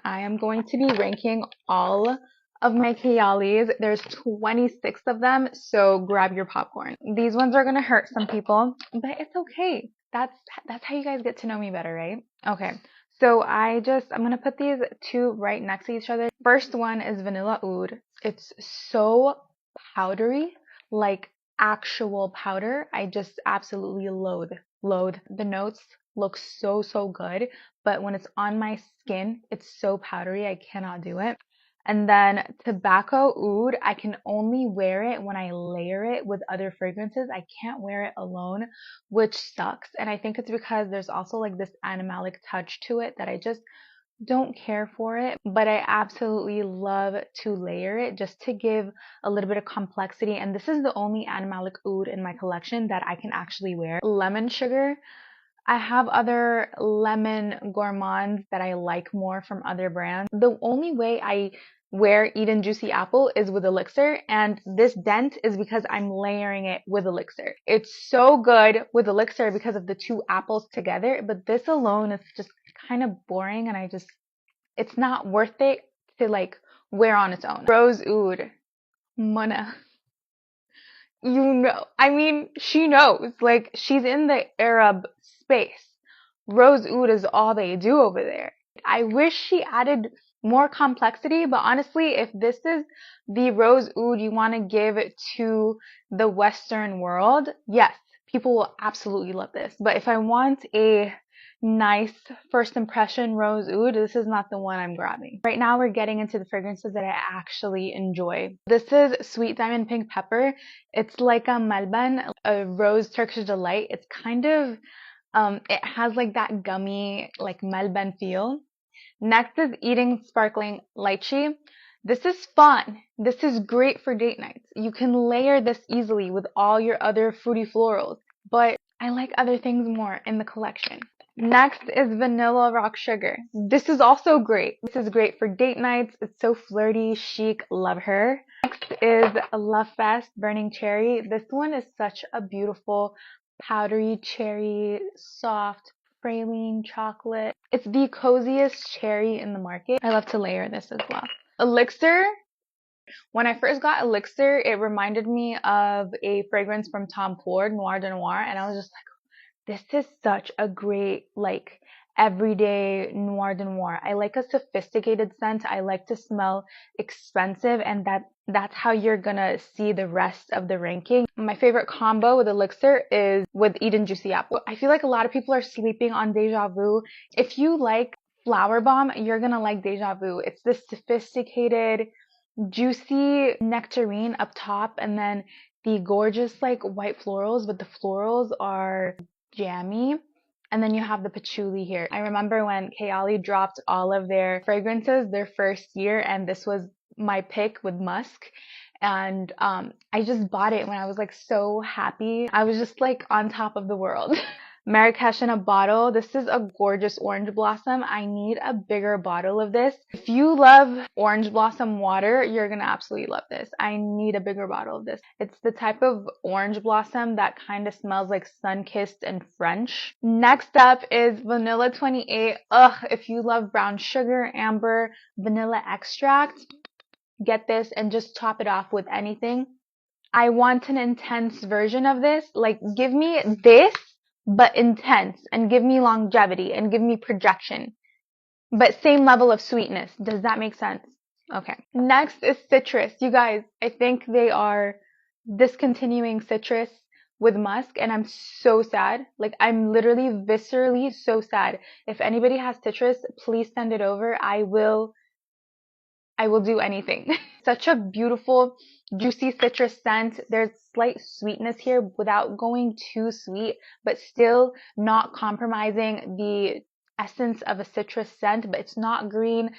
I am going to be ranking all of my Kayalis. There's 26 of them, so grab your popcorn. These ones are gonna hurt some people, but it's okay. That's how you guys get to know me better, right? Okay. So I'm gonna put these two right next to each other. First one is Vanilla Oud. It's so powdery, like actual powder. I just absolutely loathe. The notes look so good, but when it's on my skin, it's so powdery, I cannot do it. And then Tobacco Oud, I can only wear it when I layer it with other fragrances. I can't wear it alone, which sucks. And I think it's because there's also like this animalic touch to it that I just don't care for it, but I absolutely love to layer it just to give a little bit of complexity. And this is the only animalic oud in my collection that I can actually wear. Lemon Sugar. I have other lemon gourmands that I like more from other brands. The only way I wear Eden Juicy Apple is with elixir, and this dent is because I'm layering it with elixir. It's so good with elixir because of the two apples together, but this alone is just kind of boring, and it's not worth it to like wear on its own. Rose Oud. Mona. You know, I mean, she knows. Like, she's in the Arab space. Rose Oud is all they do over there. I wish she added more complexity, but honestly, if this is the Rose Oud you want to give to the Western world, yes, people will absolutely love this. But if I want a nice first impression Rose Oud, this is not the one I'm grabbing. Right now we're getting into the fragrances that I actually enjoy. This is Sweet Diamond Pink Pepper. It's like a Malban, a Rose Turkish Delight. It's kind of, it has like that gummy, like Malban feel. Next is Eating Sparkling Lychee. This is fun. This is great for date nights. You can layer this easily with all your other fruity florals, but I like other things more in the collection. Next is Vanilla Rock Sugar. This is also great. This is great for date nights. It's so flirty, chic, love her. Next is Love Fest Burning Cherry. This one is such a beautiful powdery cherry, soft, praline chocolate. It's the coziest cherry in the market. I love to layer this as well. Elixir. When I first got Elixir, it reminded me of a fragrance from Tom Ford, Noir de Noir, and I was just like, this is such a great, like, everyday noir de noir. I like a sophisticated scent. I like to smell expensive, and that's how you're gonna see the rest of the ranking. My favorite combo with Elixir is with Eden Juicy Apple. I feel like a lot of people are sleeping on Deja Vu. If you like Flower Bomb, you're gonna like Deja Vu. It's this sophisticated, juicy nectarine up top, and then the gorgeous like white florals, but the florals are jammy. And then you have the patchouli here. I remember when KAYALI dropped all of their fragrances their first year, and this was my pick with musk. And I just bought it when I was like so happy. I was just like on top of the world. Marrakesh in a bottle. This is a gorgeous orange blossom. I need a bigger bottle of this. If you love orange blossom water, you're gonna absolutely love this. I need a bigger bottle of this. It's the type of orange blossom that kind of smells like sun-kissed and French. Next up is Vanilla 28. Ugh, if you love brown sugar, amber, vanilla extract, get this and just top it off with anything. I want an intense version of this. Like, give me this, but intense, and give me longevity, and give me projection, but same level of sweetness. Does that make sense? Okay. Next is citrus. You guys, I think they are discontinuing citrus with musk, and I'm so sad. Like, I'm literally viscerally so sad. If anybody has citrus, please send it over. I will do anything. Such a beautiful, juicy citrus scent. There's slight sweetness here without going too sweet, but still not compromising the essence of a citrus scent, but it's not green.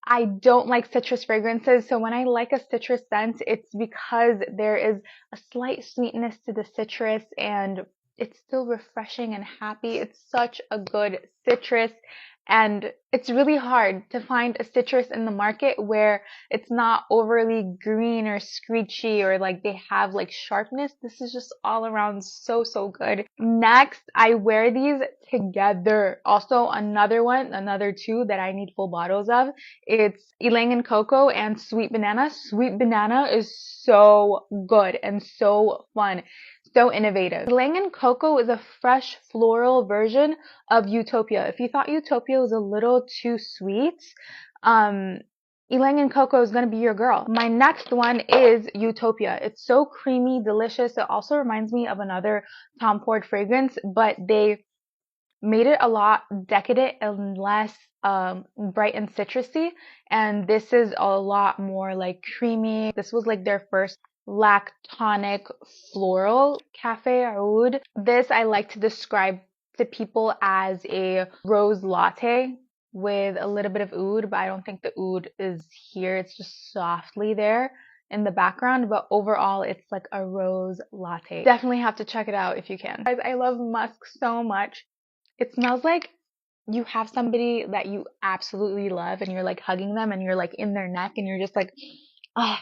I don't like citrus fragrances, so when I like a citrus scent, it's because there is a slight sweetness to the citrus and it's still refreshing and happy. It's such a good citrus And it's really hard to find a citrus in the market where it's not overly green or screechy or like they have like sharpness. This is just all around so, so good. Next, I wear these together. Also, another two that I need full bottles of. It's Ylang and Cocoa and Sweet Banana. Sweet Banana is so good and so fun. So innovative. Ylang and Cocoa is a fresh floral version of Utopia. If you thought Utopia was a little too sweet, Ylang and Cocoa is going to be your girl. My next one is Utopia. It's so creamy, delicious. It also reminds me of another Tom Ford fragrance, but they made it a lot decadent and less bright and citrusy. And this is a lot more like creamy. This was like their first lactonic floral cafe oud. This I like to describe to people as a rose latte with a little bit of oud, but I don't think the oud is here. It's just softly there in the background, but overall it's like a rose latte. Definitely have to check it out if you can. Guys, I love musk so much. It smells like you have somebody that you absolutely love and you're like hugging them and you're like in their neck and you're just like, ah,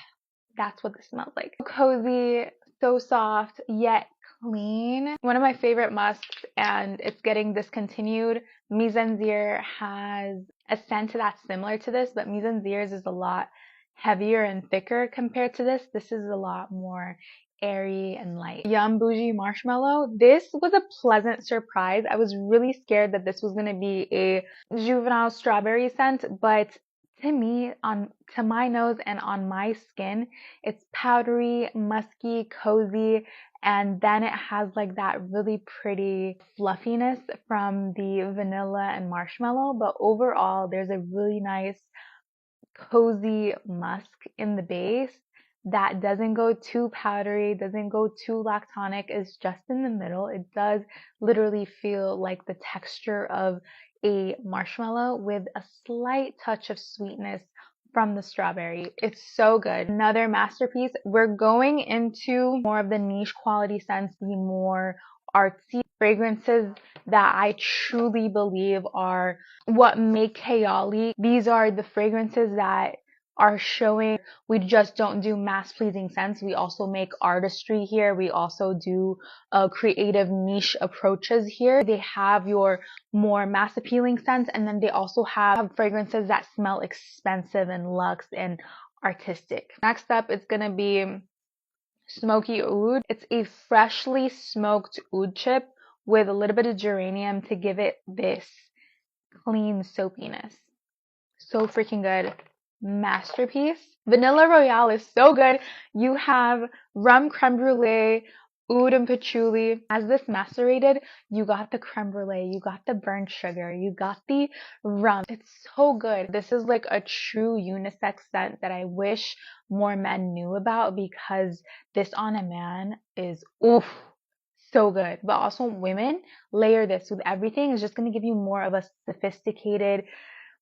that's what this smells like. Cozy, so soft, yet clean. One of my favorite musks, and it's getting discontinued. Mise en Zier has a scent that's similar to this, but Mise en Zier's is a lot heavier and thicker compared to this. This is a lot more airy and light. Yum Bougie Marshmallow. This was a pleasant surprise. I was really scared that this was going to be a juvenile strawberry scent, but to me, to my nose and on my skin, it's powdery, musky, cozy, and then it has like that really pretty fluffiness from the vanilla and marshmallow. But overall, there's a really nice cozy musk in the base that doesn't go too powdery, doesn't go too lactonic, it's just in the middle. It does literally feel like the texture of a marshmallow with a slight touch of sweetness from the strawberry. It's so good. Another masterpiece. We're going into more of the niche quality scents, the more artsy fragrances that I truly believe are what make KAYALI. These are the fragrances that are showing we just don't do mass pleasing scents. We also make artistry here. We also do creative niche approaches here. They have your more mass appealing scents, and then they also have fragrances that smell expensive and luxe and artistic. Next up, it's gonna be Smoky Oud. It's a freshly smoked oud chip with a little bit of geranium to give it this clean soapiness. So freaking good. Masterpiece. Vanilla Royale is so good. You have rum creme brulee, oud and patchouli. As this macerated, you got the creme brulee, you got the burnt sugar, you got the rum. It's so good. This is like a true unisex scent that I wish more men knew about, because this on a man is oof. So good. But also women, layer this with everything. It's just going to give you more of a sophisticated,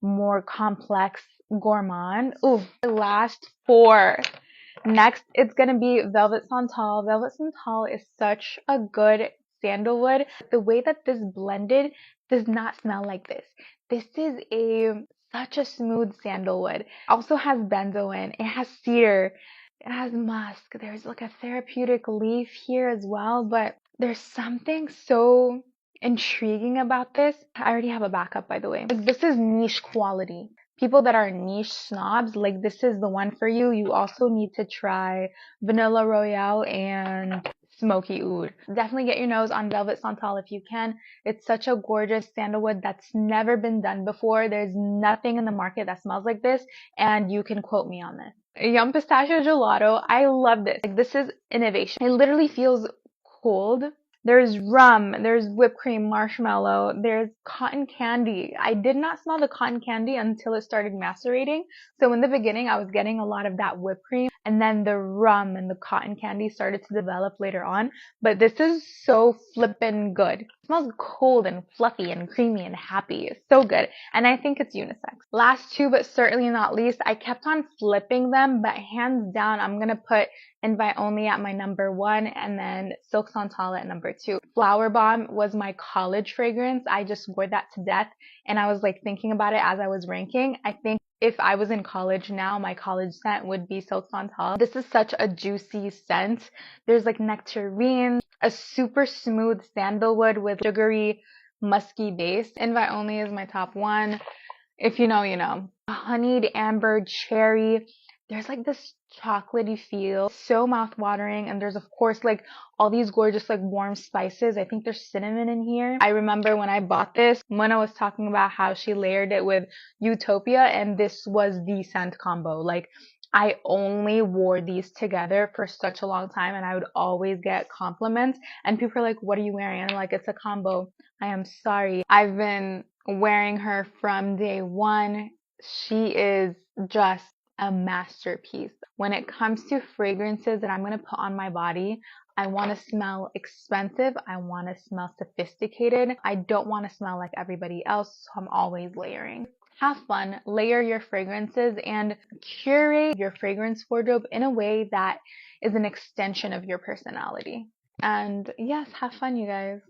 more complex gourmand. Ooh, the last four. Next, it's going to be Velvet Santal. Velvet Santal is such a good sandalwood. The way that this blended does not smell like this. This is such a smooth sandalwood. Also has benzoin. It has cedar. It has musk. There's like a therapeutic leaf here as well, but there's something so intriguing about this. I already have a backup, by the way. Like, this is niche quality. People that are niche snobs, like, this is the one for you. You also need to try Vanilla Royale and Smoky Oud. Definitely get your nose on Velvet Santal if you can. It's such a gorgeous sandalwood that's never been done before. There's nothing in the market that smells like this, and you can quote me on this. Yum Pistachio Gelato. I love this. Like, this is innovation. It literally feels cold. There's rum, there's whipped cream, marshmallow, there's cotton candy. I did not smell the cotton candy until it started macerating. So in the beginning, I was getting a lot of that whipped cream, and then the rum and the cotton candy started to develop later on. But this is so flippin' good. smells cold and fluffy and creamy and happy. It's so good. And I think it's unisex. Last two, but certainly not least, I kept on flipping them, but hands down, I'm going to put Invite Only at my number 1 and then Silk Santal at number 2. Flower Bomb was my college fragrance. I just wore that to death. And I was like thinking about it as I was ranking. I think if I was in college now, my college scent would be Silk Santal. This is such a juicy scent. There's like nectarine, a super smooth sandalwood with sugary, musky base. Invite Only is my top 1. If you know, you know. Honeyed amber cherry. There's like this chocolatey feel, so mouth-watering, and there's of course like all these gorgeous like warm spices. I think there's cinnamon in here. I remember when I bought this, Mona was talking about how she layered it with Utopia, and this was the scent combo. Like I only wore these together for such a long time, and I would always get compliments, and people are like, what are you wearing? And I'm like, it's a combo. I am sorry. I've been wearing her from day one. She is just a masterpiece. When it comes to fragrances that I'm going to put on my body, I want to smell expensive. I want to smell sophisticated. I don't want to smell like everybody else, so I'm always layering. Have fun, layer your fragrances, and curate your fragrance wardrobe in a way that is an extension of your personality. And yes, have fun, you guys.